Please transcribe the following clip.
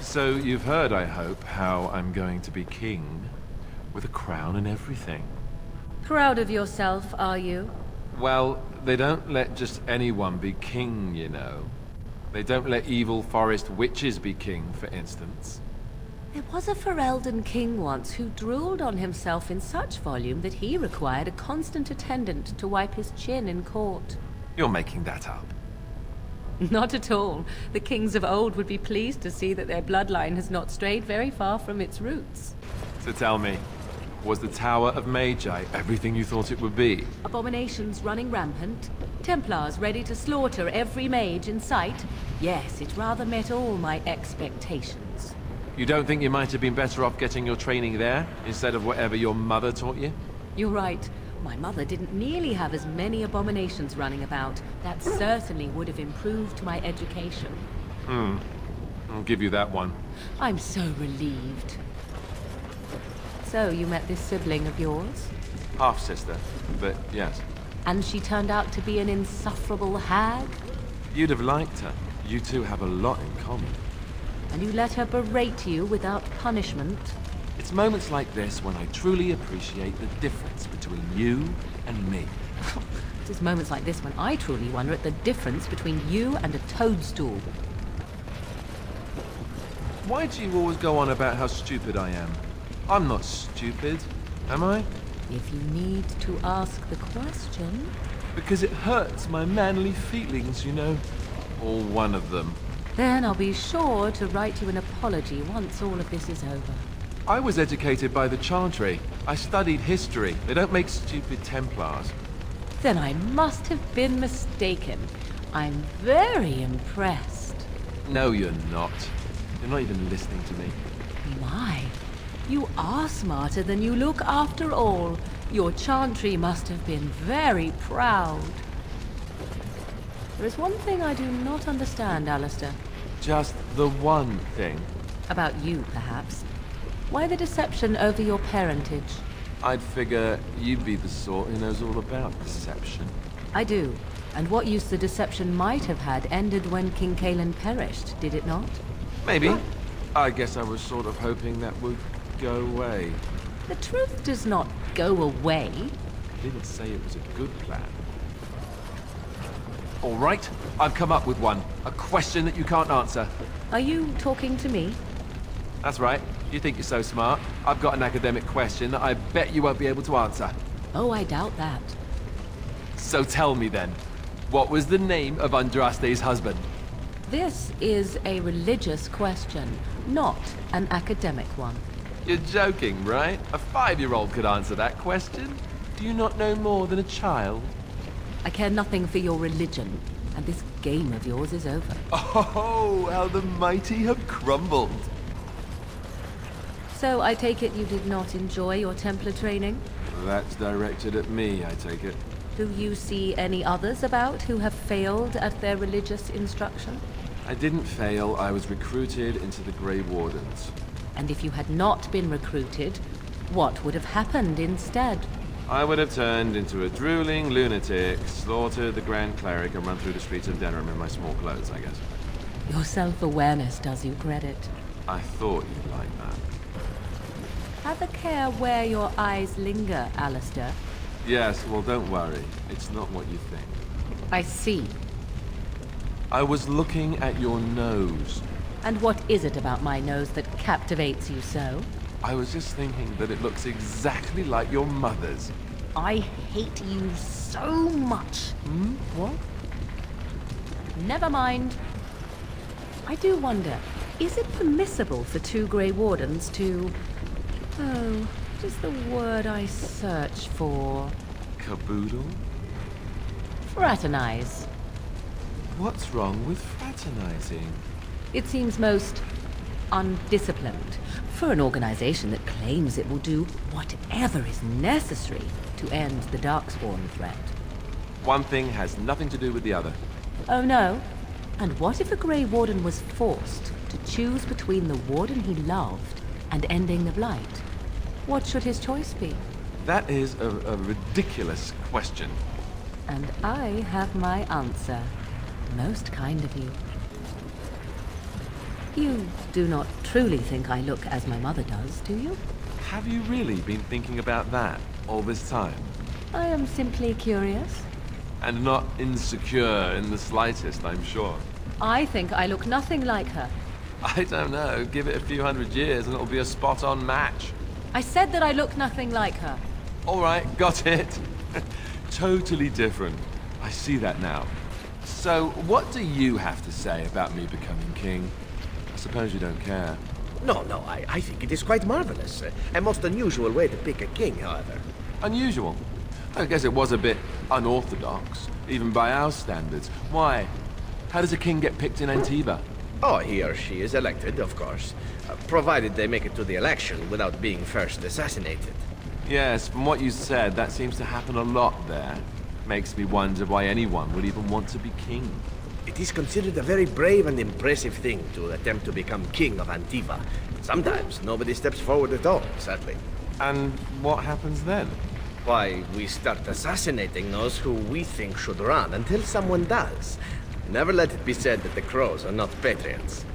So you've heard, I hope, how I'm going to be king, with a crown and everything. Proud of yourself, are you? Well, they don't let just anyone be king, you know. They don't let evil forest witches be king, for instance. There was a Ferelden king once who drooled on himself in such volume that he required a constant attendant to wipe his chin in court. You're making that up. Not at all. The kings of old would be pleased to see that their bloodline has not strayed very far from its roots. So tell me, was the Tower of Magi everything you thought it would be? Abominations running rampant? Templars ready to slaughter every mage in sight? Yes, it rather met all my expectations. You don't think you might have been better off getting your training there, instead of whatever your mother taught you? You're right. My mother didn't nearly have as many abominations running about. That certainly would have improved my education. I'll give you that one. I'm so relieved. So, you met this sibling of yours? Half-sister, but yes. And she turned out to be an insufferable hag? You'd have liked her. You two have a lot in common. And you let her berate you without punishment? It's moments like this when I truly appreciate the difference between you and me. It is moments like this when I truly wonder at the difference between you and a toadstool. Why do you always go on about how stupid I am? I'm not stupid, am I? If you need to ask the question... Because it hurts my manly feelings, you know. Or one of them. Then I'll be sure to write you an apology once all of this is over. I was educated by the Chantry. I studied history. They don't make stupid Templars. Then I must have been mistaken. I'm very impressed. No, you're not. You're not even listening to me. My, you are smarter than you look after all. Your Chantry must have been very proud. There is one thing I do not understand, Alistair. Just the one thing. About you, perhaps. Why the deception over your parentage? I'd figure you'd be the sort who knows all about deception. I do. And what use the deception might have had ended when King Cailan perished, did it not? Maybe. I guess I was sort of hoping that would go away. The truth does not go away. I didn't say it was a good plan. All right, I've come up with one. A question that you can't answer. Are you talking to me? That's right. You think you're so smart. I've got an academic question that I bet you won't be able to answer. Oh, I doubt that. So tell me then, what was the name of Andraste's husband? This is a religious question, not an academic one. You're joking, right? A 5-year-old could answer that question. Do you not know more than a child? I care nothing for your religion, and this game of yours is over. Oh, how the mighty have crumbled. So I take it you did not enjoy your Templar training? That's directed at me, I take it. Do you see any others about who have failed at their religious instruction? I didn't fail. I was recruited into the Grey Wardens. And if you had not been recruited, what would have happened instead? I would have turned into a drooling lunatic, slaughtered the Grand Cleric, and run through the streets of Denham in my small clothes, I guess. Your self-awareness does you credit. I thought you'd like that. Have a care where your eyes linger, Alistair. Yes, well, don't worry. It's not what you think. I see. I was looking at your nose. And what is it about my nose that captivates you so? I was just thinking that it looks exactly like your mother's. I hate you so much. What? Never mind. I do wonder, is it permissible for 2 Grey Wardens to... Oh, what is the word I search for? Caboodle? Fraternize. What's wrong with fraternizing? It seems most undisciplined for an organization that claims it will do whatever is necessary to end the Darkspawn threat. One thing has nothing to do with the other. Oh no? And what if a Grey Warden was forced to choose between the Warden he loved and ending the Blight? What should his choice be? That is a ridiculous question. And I have my answer. Most kind of you. You do not truly think I look as my mother does, do you? Have you really been thinking about that all this time? I am simply curious. And not insecure in the slightest, I'm sure. I think I look nothing like her. I don't know. Give it a few hundred years and it'll be a spot-on match. I said that I look nothing like her. All right, got it. Totally different. I see that now. So, what do you have to say about me becoming king? I suppose you don't care. No, I think it is quite marvelous. A most unusual way to pick a king, however. Unusual? I guess it was a bit unorthodox, even by our standards. Why? How does a king get picked in Antiva? Oh, he or she is elected, of course. Provided they make it to the election without being first assassinated. Yes, from what you said, that seems to happen a lot there. Makes me wonder why anyone would even want to be king. It is considered a very brave and impressive thing to attempt to become king of Antiva. Sometimes nobody steps forward at all, sadly. And what happens then? Why, we start assassinating those who we think should run until someone does. Never let it be said that the Crows are not patriots.